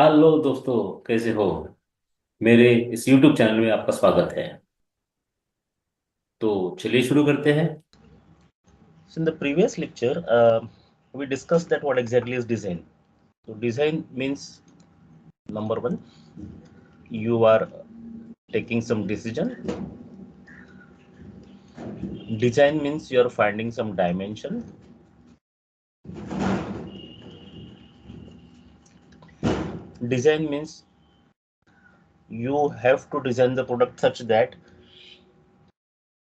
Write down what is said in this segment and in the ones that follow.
Hello दोस्तों, कैसे हो? मेरे इस YouTube चैनल में आपका स्वागत है। तो चलिए शुरू करते हैं। So in the previous lecture, we discussed that what exactly is design. So design means number one, you are taking some decision. Design means you are finding some dimension. Design means you have to design the product such that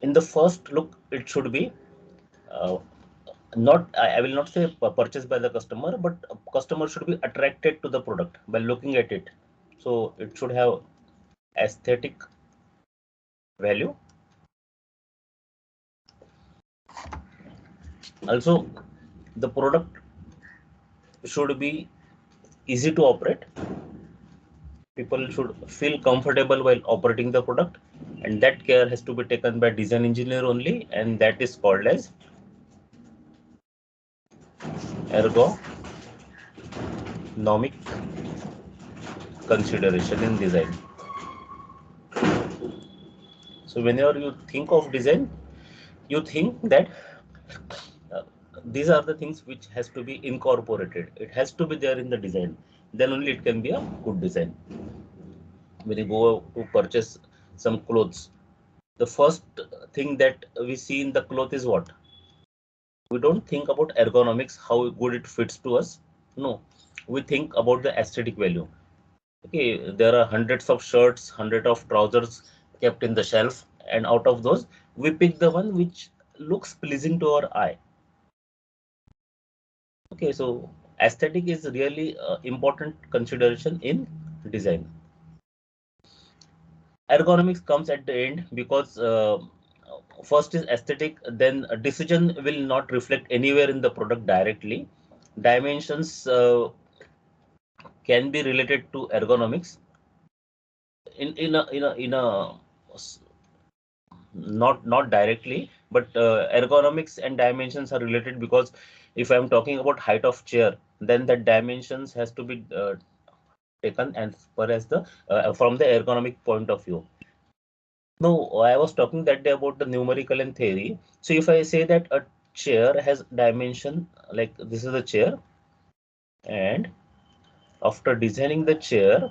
in the first look it should be uh, not I will not say purchased by the customer, but customer should be attracted to the product by looking at it. So it should have aesthetic value. Also, the product should be easy to operate. People should feel comfortable while operating the product, and that care has to be taken by design engineer only, and that is called as ergonomic consideration in design. So whenever you think of design, you think that uh, these are the things which has to be incorporated. It has to be there in the design. Then only it can be a good design. When you go to purchase some clothes, the first thing that we see in the cloth is what? We don't think about ergonomics, how good it fits to us. No, we think about the aesthetic value. Okay, there are hundreds of shirts, hundreds of trousers kept in the shelf, and out of those, we pick the one which looks pleasing to our eye. Okay, so aesthetic is really important consideration in design. Ergonomics comes at the end because first is aesthetic, then a decision will not reflect anywhere in the product directly. Dimensions can be related to ergonomics in a not directly, but ergonomics and dimensions are related because if I'm talking about height of chair, then the dimensions has to be taken as far as the from the ergonomic point of view. No, I was talking that day about the numerical and theory. So if I say that a chair has dimension, like this is a chair, and after designing the chair,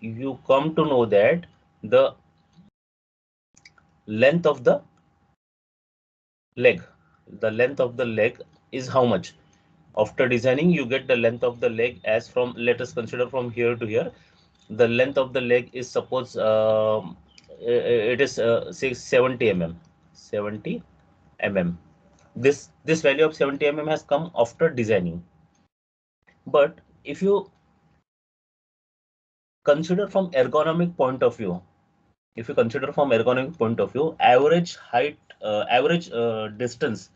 you come to know that the length of leg, the length of the leg is how much? After designing, you get the length of the leg as from, let us consider from here to here. The length of the leg is suppose it is say 70 mm. 70 mm. This value of 70 mm has come after designing. But if you consider from ergonomic point of view, average height, average distance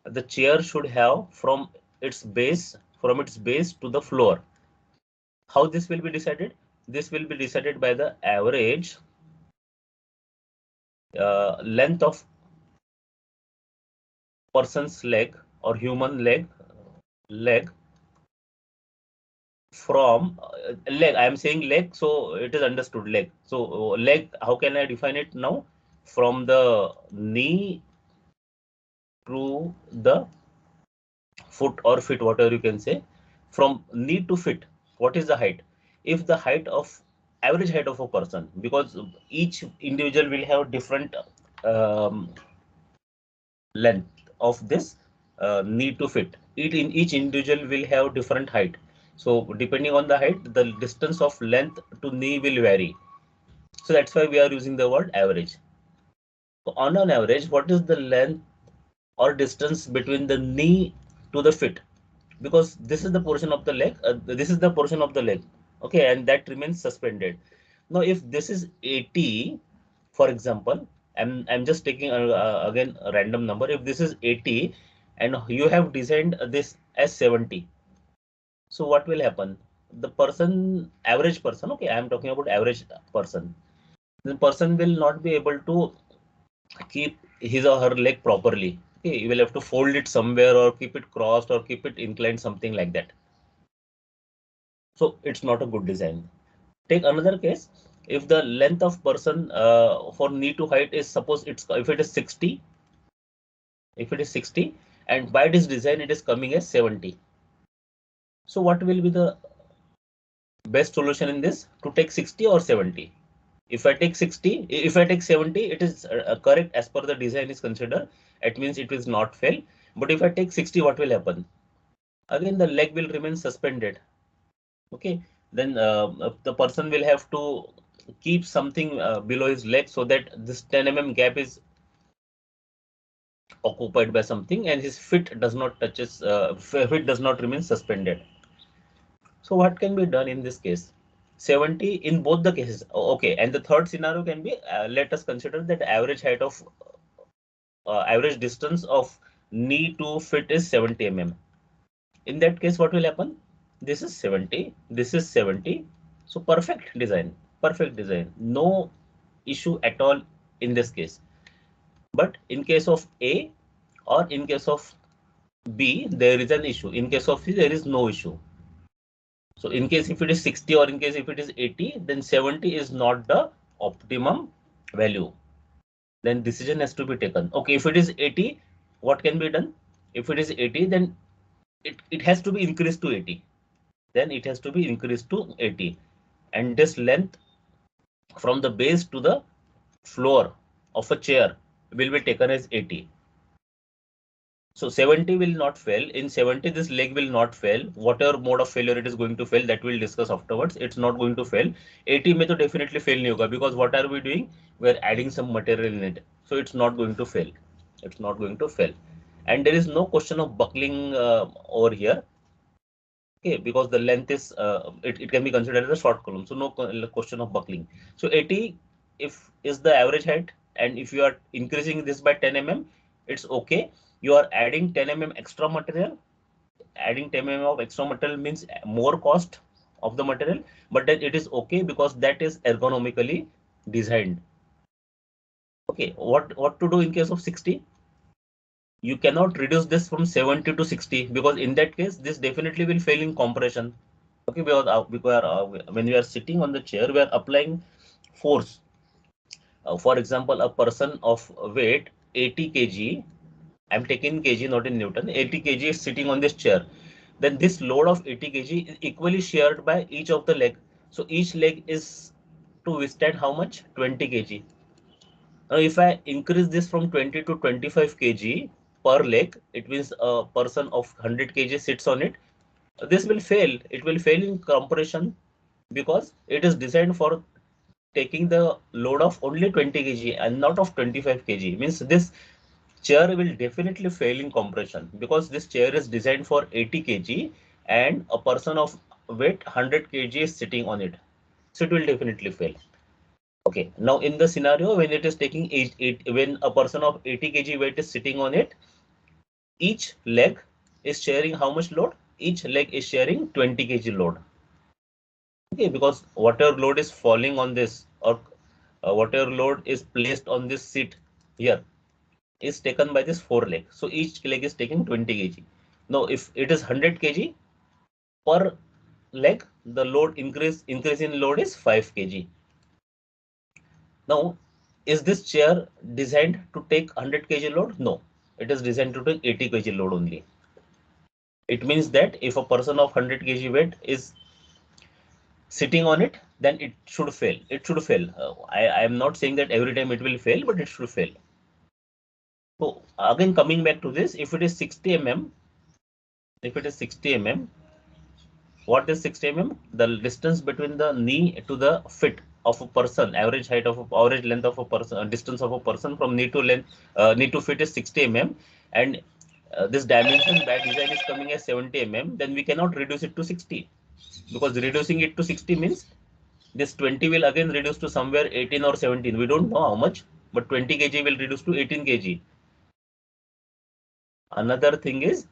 the chair should have from its base to the floor. How this will be decided? This will be decided by the average length of person's leg or human leg from leg. I am saying leg, so it is understood leg. So leg, how can I define it now? From the knee to the foot or feet, whatever you can say, from knee to feet. What is the height? If the height of average height of a person, because each individual will have different um, length of this knee to fit. Each individual will have different height. So depending on the height, the distance of length to knee will vary. So that's why we are using the word average. So on an average, what is the length or distance between the knee to the foot? Because this is the portion of the leg, this is the portion of the leg, okay, and that remains suspended. Now if this is 80, for example, I'm just taking again a random number. If this is 80 and you have designed this as 70, so what will happen? The person, average person, okay, I'm talking about average person, the person will not be able to keep his or her leg properly. Okay, you will have to fold it somewhere or keep it crossed or keep it inclined, something like that. So it's not a good design. Take another case. If the length of person for knee to height is, suppose it's, if it is 60, if it is 60, and by this design it is coming as 70. So what will be the best solution in this, to take 60 or 70? If I take 60, if I take 70, it is correct as per the design is considered. It means it will not fail. But if I take 60, what will happen? Again, the leg will remain suspended. Okay. Then the person will have to keep something below his leg so that this 10 gap is occupied by something and his feet does not touches, feet does not remain suspended. So what can be done in this case? 70 in both the cases. Okay. And the third scenario can be, let us consider that average height of, average distance of knee to foot is 70 mm. In that case, what will happen? This is 70, this is 70. So perfect design, perfect design. No issue at all in this case. But in case of A or in case of B, there is an issue. In case of C, there is no issue. So in case if it is 60 or in case if it is 80, then 70 is not the optimum value. Then decision has to be taken. Okay, if it is 80, what can be done? If it is 80, then it has to be increased to 80. Then it has to be increased to 80. And this length from the base to the floor of a chair will be taken as 80. So 70 will not fail. In 70, this leg will not fail. Whatever mode of failure it is going to fail, that we'll discuss afterwards. It's not going to fail. 80 may to definitely fail nahi hoga, because what are we doing? We're adding some material in it. So it's not going to fail. It's not going to fail. And there is no question of buckling over here. Okay, because the length is, it can be considered as a short column. So no question of buckling. So 80 if is the average height, and if you are increasing this by 10 it's okay. You are adding 10 extra material. Adding 10 of extra material means more cost of the material, but then it is okay because that is ergonomically designed. Okay, what to do in case of 60? You cannot reduce this from 70 to 60, because in that case this definitely will fail in compression. Okay, when we are sitting on the chair, we are applying force. For example, a person of weight 80 kg, I'm taking kg not in Newton, 80 kg is sitting on this chair. Then this load of 80 kg is equally shared by each of the leg. So each leg is to withstand how much? 20 kg. Now, if I increase this from 20 to 25 kg per leg, it means a person of 100 kg sits on it. This will fail. It will fail in compression because it is designed for taking the load of only 20 kg and not of 25 kg. Means this chair will definitely fail in compression because this chair is designed for 80 kg and a person of weight 100 kg is sitting on it. So it will definitely fail. Okay, now in the scenario when it is taking when a person of 80 kg weight is sitting on it, each leg is sharing how much load? Each leg is sharing 20 kg load. Okay, because whatever load is falling on this, or whatever load is placed on this seat here, is taken by this four leg. So each leg is taking 20 kg. Now, if it is 100 kg per leg, the load increase in load is 5 kg. Now, is this chair designed to take 100 kg load? No, it is designed to take 80 kg load only. It means that if a person of 100 kg weight is sitting on it, then it should fail. It should fail. I am not saying that every time it will fail, but it should fail. So again, coming back to this, if it is 60 mm, if it is 60 mm, what is 60 mm? The distance between the knee to the foot of a person, average height of average length of a person, distance of a person from knee to length, knee to foot is 60 mm, and this dimension by design is coming as 70 mm. Then we cannot reduce it to 60, because reducing it to 60 means this 20 will again reduce to somewhere 18 or 17. We don't know how much, but 20 kg will reduce to 18 kg. Another thing is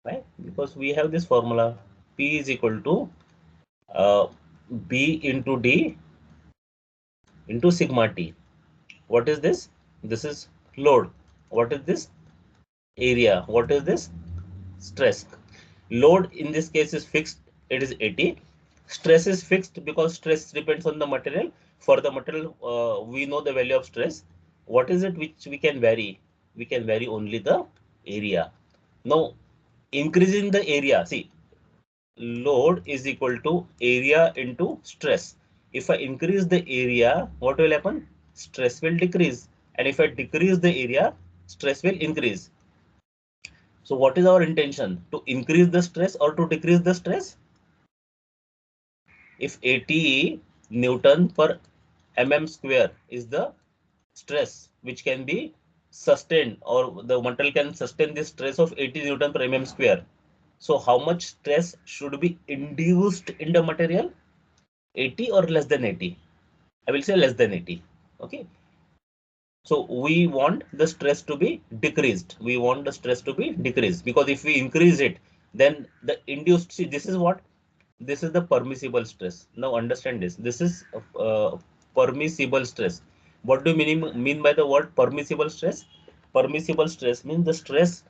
right? Because we have this formula, P is equal to uh, B into D into sigma T. What is this? This is load. What is this? Area. What is this? Stress. Load in this case is fixed, it is 80. Stress is fixed because stress depends on the material. For the material, we know the value of stress. What is it which we can vary? We can vary only the area. Now, increasing the area, see, load is equal to area into stress. If I increase the area, what will happen? Stress will decrease. And if I decrease the area, stress will increase. So what is our intention? To increase the stress or to decrease the stress? If 80 Newton per mm square is the stress which can be sustained, or the material can sustain the stress of 80 Newton per mm square. So how much stress should be induced in the material? 80 or less than 80? I will say less than 80. Okay. So we want the stress to be decreased. We want the stress to be decreased, because if we increase it, then the induced, see, this is what? This is the permissible stress. Now understand this. This is permissible stress. What do you mean by the word permissible stress? Permissible stress means the stress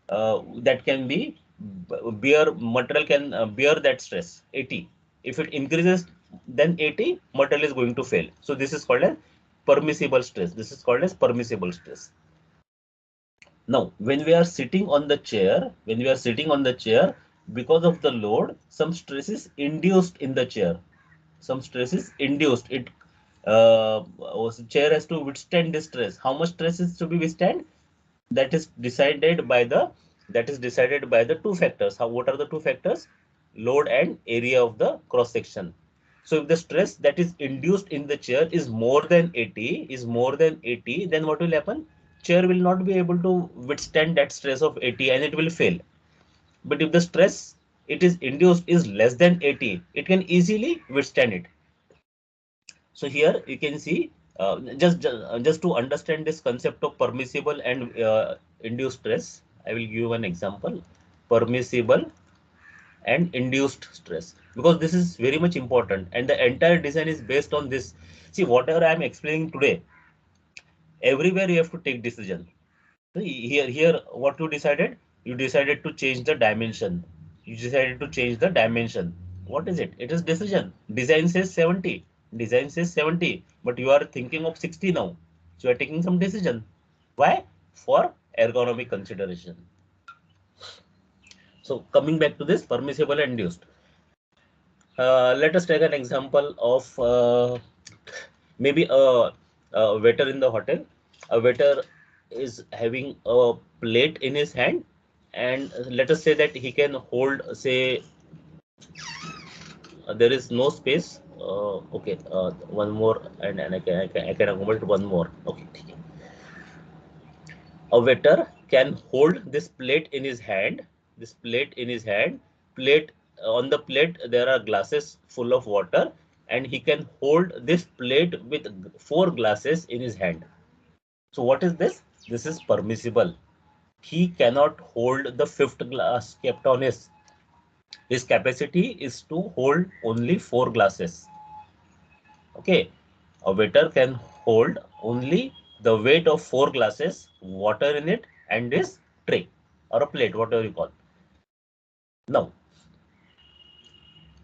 that can be bear, material can bear that stress 80. If it increases then 80, material is going to fail. So this is called as permissible stress. This is called as permissible stress. Now, when we are sitting on the chair, because of the load, some stress is induced in the chair. Some stress is induced. Chair has to withstand this stress. How much stress is to be withstand? That is decided by the two factors. What are the two factors? Load and area of the cross section. So if the stress that is induced in the chair is more than 80, then what will happen? Chair will not be able to withstand that stress of 80 and it will fail. But if the stress it is induced is less than 80, it can easily withstand it. So here you can see, just to understand this concept of permissible and induced stress, I will give an example. Permissible and induced stress, because this is very much important and the entire design is based on this. See, whatever I am explaining today, everywhere you have to take decision. Here, what you decided? You decided to change the dimension. What is it? It is decision. Design says 70. But you are thinking of 60 now. So you are taking some decision. Why? For ergonomic consideration. So coming back to this permissible and induced. Let us take an example of maybe a waiter in the hotel. A waiter is having a plate in his hand, and let us say that he can hold, say, there is no space. Okay, one more, and I can accommodate one more. Okay, a waiter can hold this plate in his hand. Plate On the plate there are glasses full of water, and he can hold this plate with four glasses in his hand. So what is this? This is permissible. He cannot hold the fifth glass kept on his capacity is to hold only four glasses. Okay, a waiter can hold only the weight of four glasses, water in it, and this tray or a plate, whatever you call. Now,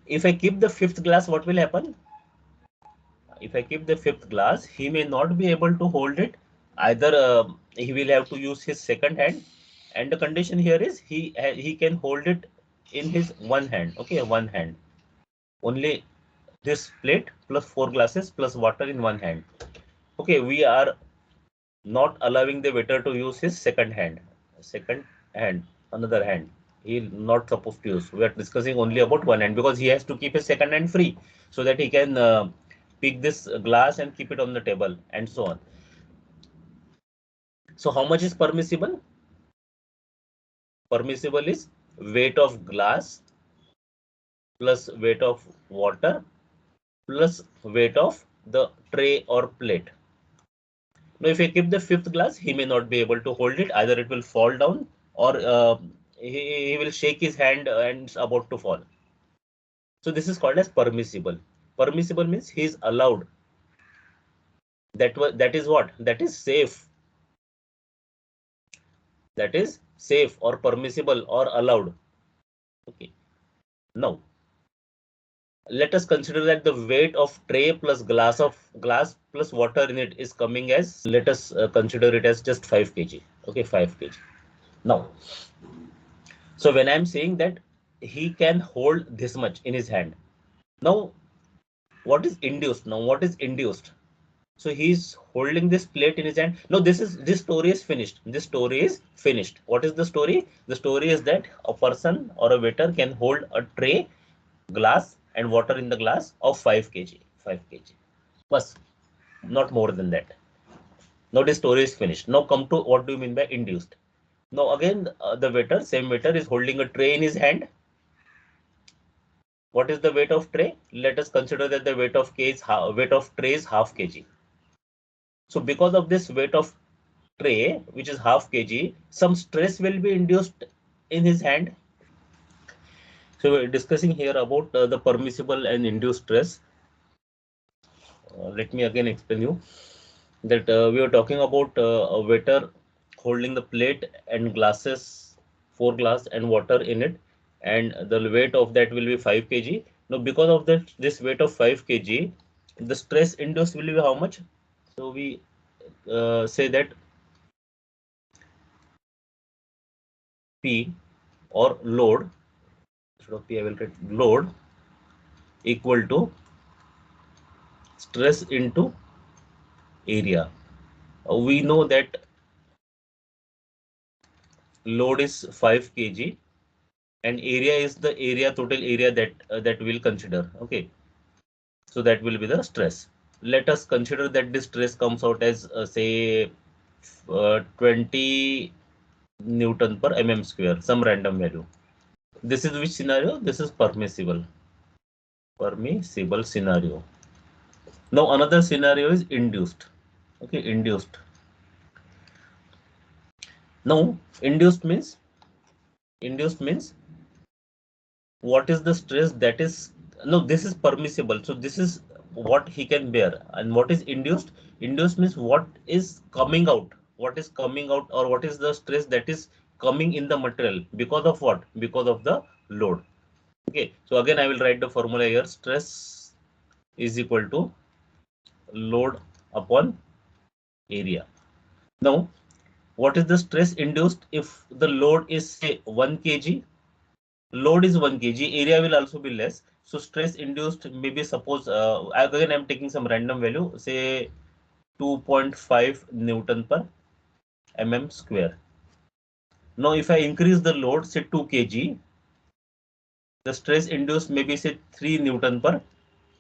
if I keep the fifth glass, what will happen? If I keep the fifth glass, he may not be able to hold it. Either he will have to use his second hand, and the condition here is he can hold it in his one hand. Okay, one hand. Only this plate plus four glasses plus water in one hand. Okay, we are not allowing the waiter to use his second hand, another hand. He's not supposed to use. We are discussing only about one hand because he has to keep his second hand free so that he can pick this glass and keep it on the table and so on. So how much is permissible? Permissible is weight of glass plus weight of water plus weight of the tray or plate. Now, if I keep the fifth glass, he may not be able to hold it. Either it will fall down, or he will shake his hand and it's about to fall. So this is called as permissible. Permissible means he is allowed. That is what? That is safe. That is safe or permissible or allowed. Okay. Now let us consider that the weight of tray plus glass plus water in it is coming as, let us consider it as just 5 kg. Okay, 5 kg. Now, so when I'm saying that he can hold this much in his hand. Now, what is induced? Now, what is induced? So he's holding this plate in his hand. No, this story is finished. This story is finished. What is the story? The story is that a person or a waiter can hold a tray, glass, and water in the glass of 5 kg. 5 kg. Plus, not more than that. Now the story is finished. Now come to what do you mean by induced? Now again, the waiter, same waiter, is holding a tray in his hand. What is the weight of tray? Let us consider that the weight of tray is half kg. So because of this weight of tray, which is half kg, some stress will be induced in his hand. So we're discussing here about the permissible and induced stress. Let me again explain you that we were talking about a waiter holding the plate and glasses, 4 glass and water in it, and the weight of that will be 5 kg. Now, because of this weight of 5 kg, the stress induced will be how much? So we say that P or load, instead of P, I will get load equal to stress into area. We know that load is 5 kg and area is the total area that we'll consider. Okay, so that will be the stress. Let us consider that this stress comes out as say 20 Newton per mm square, some random value. This is which scenario? This is permissible scenario. Now another scenario is induced. Okay, induced. Now induced means what is the stress that is, no, this is permissible, so this is what he can bear. And what is induced means what is coming out, or what is the stress that is coming in the material because of what, because of the load. Okay, so again I will write the formula here. Stress is equal to load upon area. Now what is the stress induced? If the load is say 1 kg, load is 1 kg, area will also be less. So stress induced, maybe suppose again I'm taking some random value, say 2.5 Newton per mm square. Now if I increase the load, say 2 kg, the stress induced maybe say 3 Newton per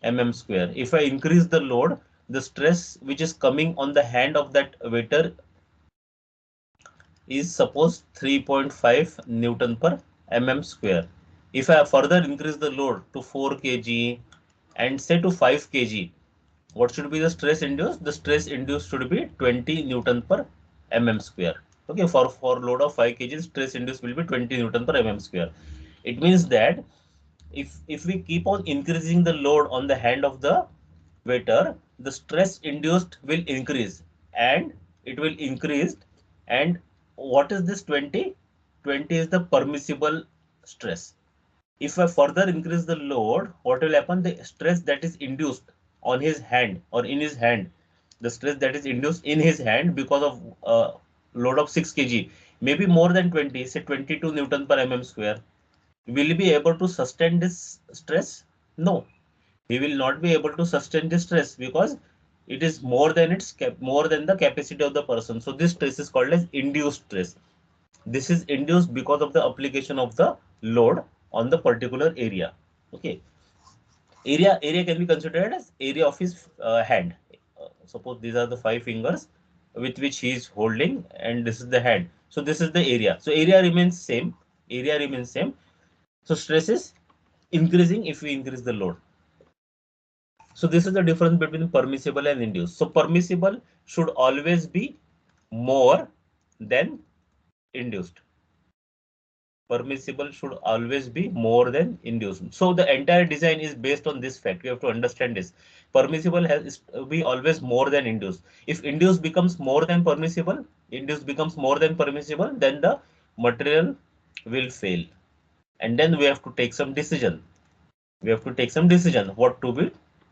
mm square. If I increase the load, the stress which is coming on the hand of that waiter is suppose 3.5 Newton per mm square. If I further increase the load to 4 kg and say to 5 kg, what should be the stress induced? The stress induced should be 20 Newton per mm square. Okay, for load of 5 kg, stress induced will be 20 Newton per mm square. It means that if we keep on increasing the load on the hand of the waiter, the stress induced will increase, and it will increase. And what is this 20? 20 is the permissible stress. If I further increase the load, what will happen? The stress that is induced on his hand or in his hand, the stress that is induced in his hand because of load of 6 kg, maybe more than 20, say 22 Newton per mm square. Will he be able to sustain this stress? No, he will not be able to sustain this stress because it is more than more than the capacity of the person. So this stress is called as induced stress. This is induced because of the application of the load on the particular area. Okay, area can be considered as area of his hand. Suppose these are the 5 fingers with which he is holding, and this is the hand. So this is the area. So area remains same. Area remains same. So stress is increasing if we increase the load. So this is the difference between permissible and induced. So permissible should always be more than induced. permissible should always be more than induced. So the entire design is based on this fact. You have to understand this. Permissible has to be always more than induced. If induced becomes more than permissible, induced becomes more than permissible, then the material will fail. And then we have to take some decision. We have to take some decision what to be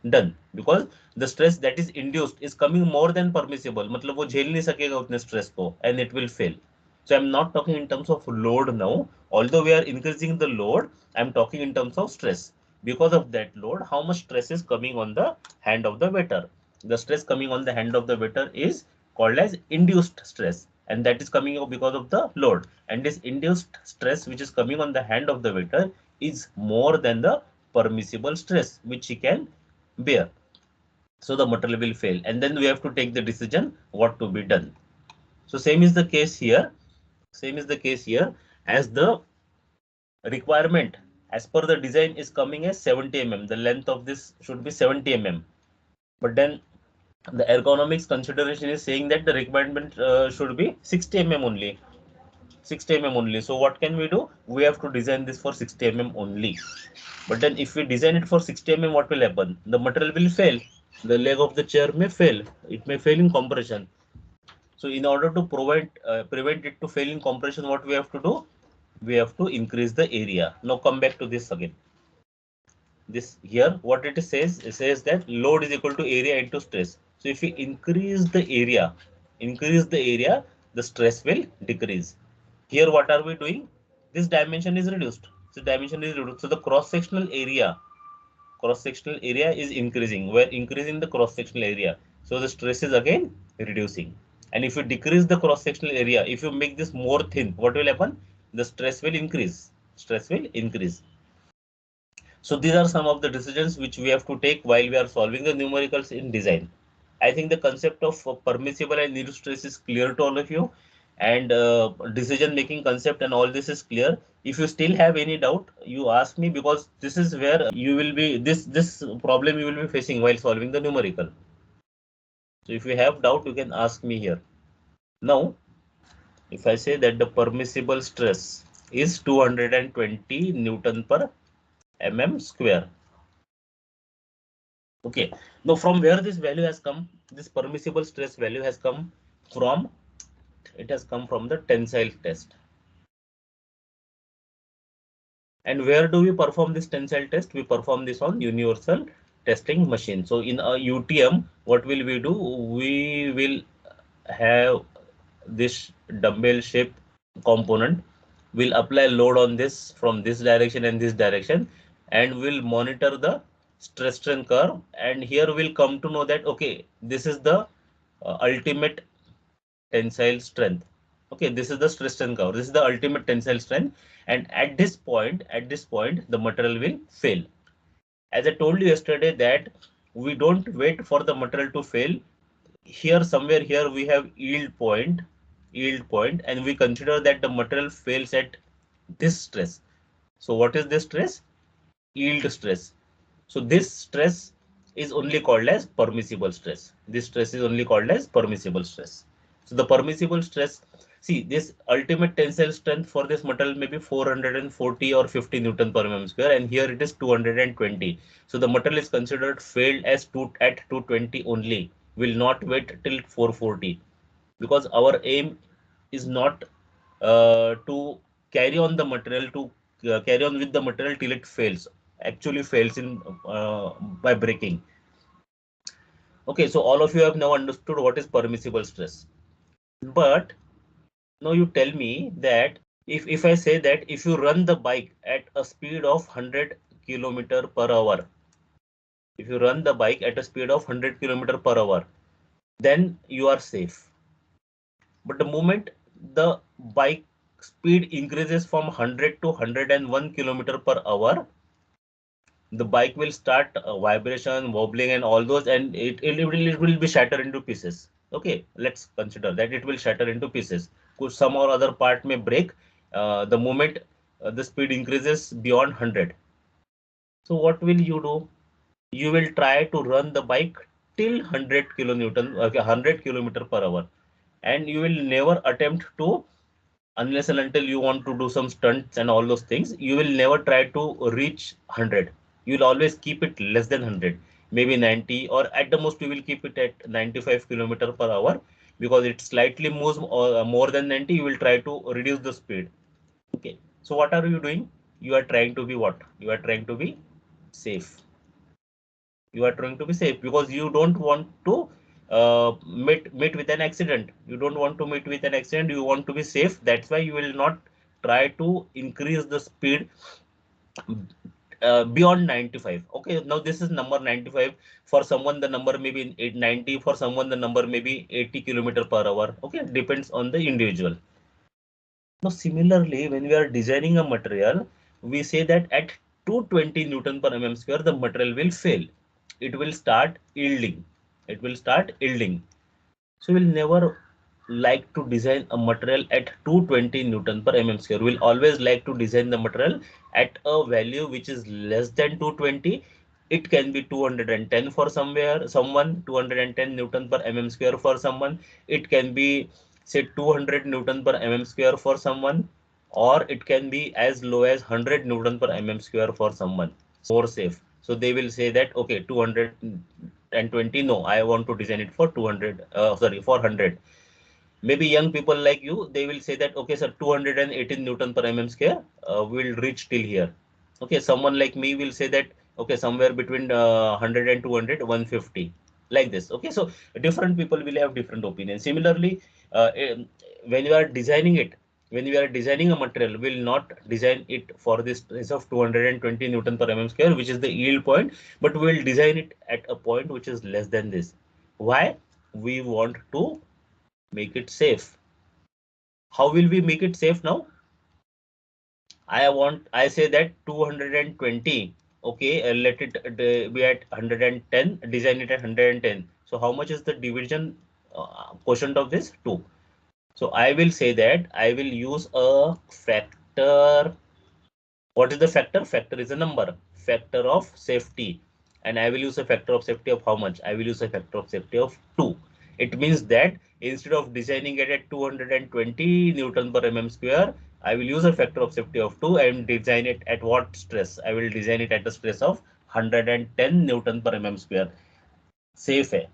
done, because the stress that is induced is coming more than permissible. मतलब वो झेल नहीं सकेगा उतने stress को, and it will fail. So I'm not talking in terms of load now. Although we are increasing the load, I'm talking in terms of stress. Because of that load, how much stress is coming on the hand of the waiter? The stress coming on the hand of the waiter is called as induced stress, and that is coming because of the load. And this induced stress which is coming on the hand of the waiter is more than the permissible stress which he can bear. So the material will fail, and then we have to take the decision what to be done. So same is the case here. Same is the case here, as the requirement as per the design is coming as 70 mm. The length of this should be 70 mm. But then the ergonomics consideration is saying that the requirement should be 60 mm only. 60 mm only. So what can we do? We have to design this for 60 mm only. But then if we design it for 60 mm, what will happen? The material will fail. The leg of the chair may fail. It may fail in compression. So in order to prevent it to fail in compression, what we have to do? We have to increase the area. Now come back to this again. This here, what it says that load is equal to area into stress. So if we increase the area, the stress will decrease. Here, what are we doing? This dimension is reduced. So dimension is reduced. So the cross-sectional area is increasing. We're increasing the cross-sectional area. So the stress is again reducing. And if you decrease the cross-sectional area, if you make this more thin, what will happen? The stress will increase. Stress will increase. So these are some of the decisions which we have to take while we are solving the numericals in design. I think the concept of permissible and induced stress is clear to all of you, and decision making concept and all this is clear. If you still have any doubt, you ask me, because this is where you will be this problem you will be facing while solving the numerical. So if you have doubt, you can ask me here. Now, if I say that the permissible stress is 220 Newton per mm square. Okay. Now, from where this value has come, this permissible stress value has come from, it has come from the tensile test. And where do we perform this tensile test? We perform this on universal testing machine. So in a UTM, what will we do? We will have this dumbbell shaped component. We'll apply load on this from this direction and this direction, and we'll monitor the stress strain curve. And here we'll come to know that, okay, this is the ultimate tensile strength. Okay, this is the stress strain curve. This is the ultimate tensile strength. And at this point, the material will fail. As I told you yesterday that we don't wait for the material to fail. Here, somewhere here, we have yield point, and we consider that the material fails at this stress. So what is this stress? Yield stress. So this stress is only called as permissible stress. This stress is only called as permissible stress. So the permissible stress, see, this ultimate tensile strength for this material may be 440 or 50 Newton per mm square, and here it is 220. So the material is considered failed as at 220 only. Will not wait till 440, because our aim is not to carry on the material to carry on with the material till it fails, actually fails in by breaking. Okay, so all of you have now understood what is permissible stress. But now you tell me that if I say that if you run the bike at a speed of 100 kilometer per hour, if you run the bike at a speed of 100 kilometer per hour, then you are safe. But the moment the bike speed increases from 100 to 101 kilometer per hour, the bike will start vibration, wobbling, and all those, and it will be shattered into pieces. Okay, let's consider that it will shatter into pieces. Could some or other part may break the moment the speed increases beyond 100. So what will you do? You will try to run the bike till 100 kilonewton, okay, 100 kilometer per hour, and you will never attempt to unless and until you want to do some stunts and all those things, you will never try to reach 100. You will always keep it less than 100, maybe 90, or at the most you will keep it at 95 kilometer per hour, because it slightly moves more than 90. You will try to reduce the speed. Okay. So what are you doing? You are trying to be what? You are trying to be safe. You are trying to be safe because you don't want to meet with an accident. You don't want to meet with an accident. You want to be safe. That's why you will not try to increase the speed beyond 95. Okay, now this is number 95. For someone the number may be 890. For someone the number may be 80 kilometer per hour. Okay, depends on the individual. Now, similarly, when we are designing a material, we say that at 220 Newton per mm square, the material will fail. It will start yielding. It will start yielding. So we'll never like to design a material at 220 Newton per mm square. We'll always like to design the material at a value which is less than 220. It can be 210 for someone, 210 Newton per mm square for someone. It can be say 200 Newton per mm square for someone, or it can be as low as 100 Newton per mm square for someone. More safe. So they will say that okay, 220, no, I want to design it for 200, sorry, for 100. Maybe young people like you, they will say that okay, sir, 218 Newton per mm square will reach till here. Okay, someone like me will say that okay, somewhere between 100 and 200, 150, like this. Okay, so different people will have different opinions. Similarly, when you are designing it, when you are designing a material, will not design it for this stress of 220 Newton per mm square, which is the yield point, but we will design it at a point which is less than this. Why? We want to make it safe. How will we make it safe now? I say that 220. Okay, let it be at 110, design it at 110. So how much is the division quotient of this? 2. So I will say that I will use a factor. What is the factor? Factor is a number. Factor of safety. And I will use a factor of safety of how much? I will use a factor of safety of 2. It means that instead of designing it at 220 Newton per mm square, I will use a factor of safety of 2 and design it at what stress? I will design it at the stress of 110 Newton per mm square. Safe hai.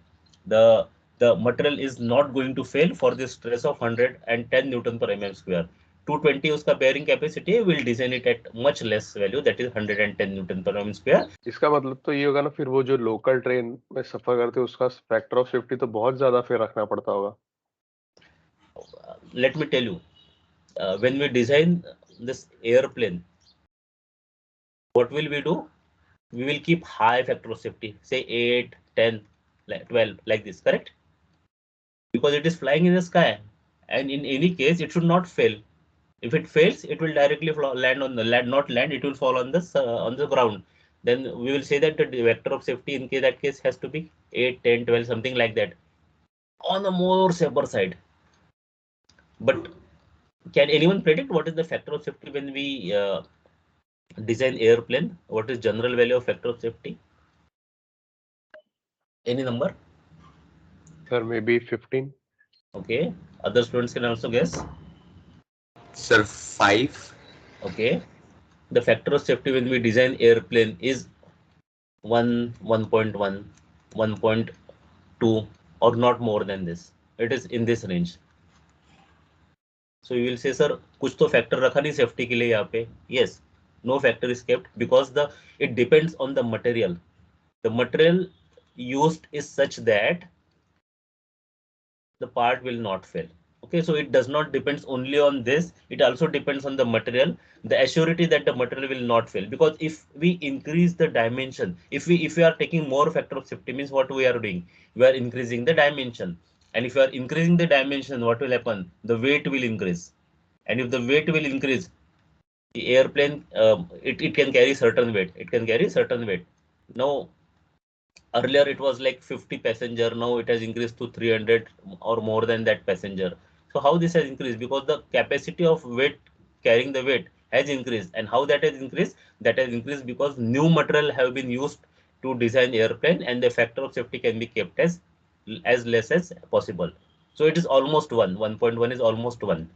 The the material is not going to fail for the stress of 110 Newton per mm square. 220 उसका bearing capacity will design it at much less value, that is 110 Newton per mm square. इसका मतलब तो ये होगा ना, फिर वो जो लोकल ट्रेन में सफर करते हैं उसका फैक्टर ऑफ सेफ्टी तो बहुत ज्यादा फिर रखना पड़ता होगा. Let me tell you, when we design this airplane, what will we do? We will keep high factor of safety, say 8, 10, 12, like this, correct? Because it is flying in the sky, and in any case, it should not fail. If it fails, it will directly land on the land, not land, it will fall on the ground. Then we will say that the vector of safety in that case has to be 8, 10, 12, something like that, on the more safer side. But can anyone predict what is the factor of safety when we design airplane? What is general value of factor of safety? Any number? Sir, maybe 15. Okay. Other students can also guess. Sir, 5. Okay. The factor of safety when we design airplane is 1, 1.1, 1.2, or not more than this. It is in this range. So you will say, sir, कुछ तो factor रखा नहीं safety के लिए यहाँ पे. Yes, no factor is kept because it depends on the material. The material used is such that the part will not fail. Okay, so it does not depends only on this. It also depends on the material, the assurity that the material will not fail. Because if we increase the dimension, if we are taking more factor of safety, means what we are doing? We are increasing the dimension. And if you are increasing the dimension, what will happen? The weight will increase. And if the weight will increase, the airplane, it can carry certain weight. It can carry certain weight. Now, earlier it was like 50 passenger, now it has increased to 300 or more than that passenger. So how this has increased? Because the capacity of weight, carrying the weight, has increased. And how that has increased? That has increased because new material have been used to design airplane, and the factor of safety can be kept as less as possible. So it is almost 1. 1.1 is almost 1.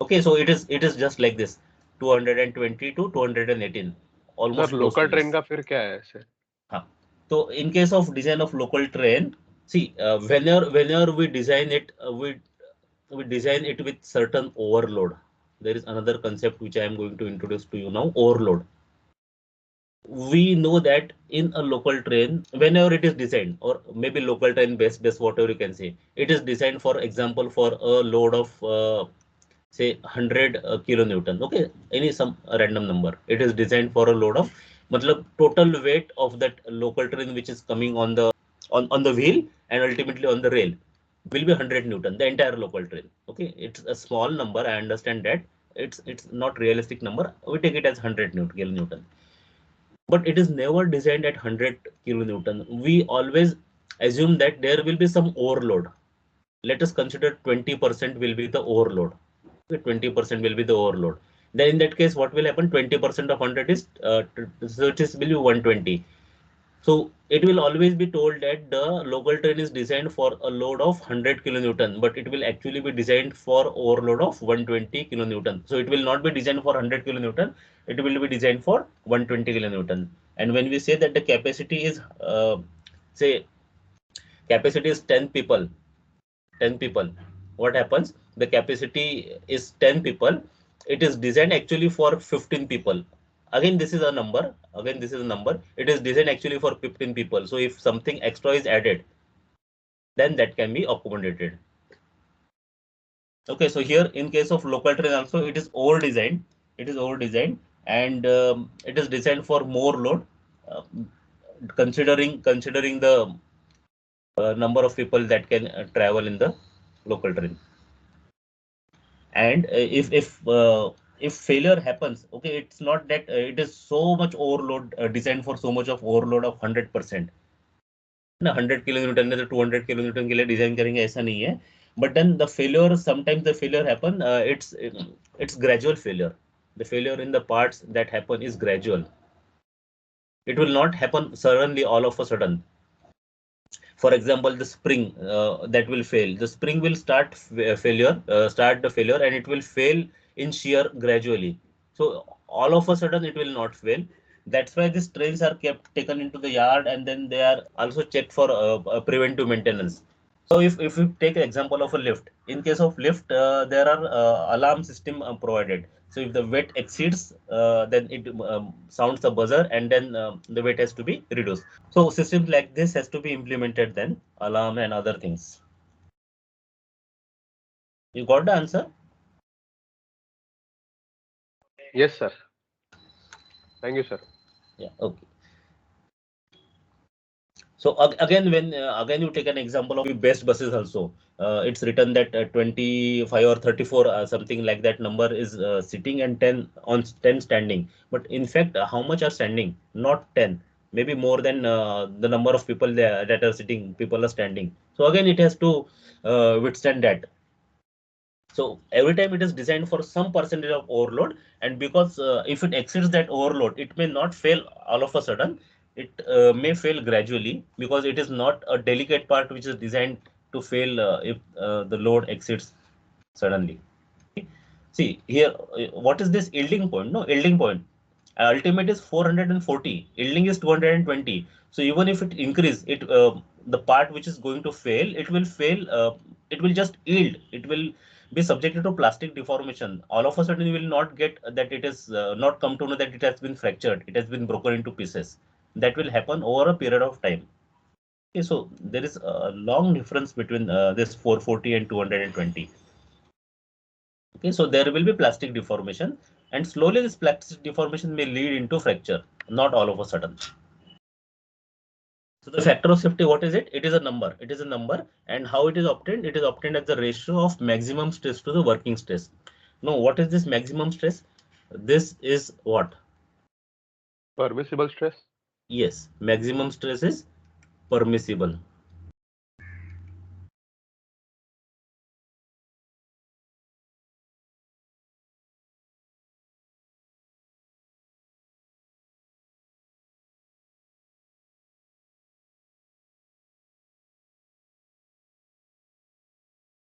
Okay, so it is just like this, 220 to 218, almost sir close to local this. Train का फिर क्या है ऐसे? हाँ. So in case of design of local train, see, whenever we design it, we design it with certain overload. There is another concept which I am going to introduce to you now, overload. We know that in a local train, whenever it is designed, or maybe local train base, whatever you can say, it is designed, for example, for a load of say 100 kilonewton. Okay, any some random number. It is designed for a load of, matlab, total weight of that local train which is coming on the wheel and ultimately on the rail will be 100 newton, the entire local train. Okay, it's a small number, I understand that. It's not realistic number, we take it as 100 kilonewton, but it is never designed at 100 kilonewton. We always assume that there will be some overload. Let us consider 20% will be the overload. 20% will be the overload. Then in that case, what will happen? 20% of 100 is so it is will be 120. So it will always be told that the local train is designed for a load of 100 kilonewton, but it will actually be designed for overload of 120 kilonewton. So it will not be designed for 100 kilonewton, it will be designed for 120 kilonewton. And when we say that the capacity is, say, capacity is 10 people, 10 people, what happens? The capacity is 10 people. It is designed actually for 15 people. Again, this is a number. Again, this is a number. It is designed actually for 15 people. So if something extra is added, then that can be accommodated. Okay, so here in case of local train also, it is over designed. It is over designed, and it is designed for more load, uh, considering the number of people that can travel in the local train. And if failure happens, okay, it's not that it is so much overload, designed for so much of overload of 100%. ना 100 kilonewton में तो 200 kilonewton के लिए design करेंगे, ऐसा नहीं है. But then the failure, sometimes the failure happen, it's gradual failure. The failure in the parts that happen is gradual. It will not happen suddenly all of a sudden. For example, the spring that will fail, the spring will start start the failure, and it will fail in shear gradually. So all of a sudden it will not fail. That's why these trains are kept taken into the yard, and then they are also checked for preventive maintenance. So if you take an example of a lift, in case of lift, there are alarm system provided. So if the weight exceeds, then it sounds the buzzer, and then the weight has to be reduced. So systems like this has to be implemented, then alarm and other things. You got the answer? Yes, sir. Thank you, sir. Yeah. Okay. So again, when again you take an example of best buses also, it's written that 25 or 34, something like that number is sitting, and 10 standing. But in fact, how much are standing? Not 10, maybe more than the number of people there that are sitting. People are standing. So again, it has to withstand that. So every time it is designed for some percentage of overload, and because if it exceeds that overload, it may not fail all of a sudden. It may fail gradually, because it is not a delicate part which is designed to fail if the load exceeds suddenly. See here, what is this yielding point? No, yielding point. Ultimate is 440. Yielding is 220. So even if it increase, the part which is going to fail, it will fail. It will just yield. It will be subjected to plastic deformation. All of a sudden, you will not get that it is not come to know that it has been fractured. It has been broken into pieces. That will happen over a period of time. Okay, so there is a long difference between this 440 and 220. Okay, so there will be plastic deformation, and slowly this plastic deformation may lead into fracture, not all of a sudden. So the factor of safety, what is it? It is a number. It is a number, and how it is obtained? It is obtained as the ratio of maximum stress to the working stress. Now, what is this maximum stress? This is what? Permissible stress. Yes, maximum stress is permissible.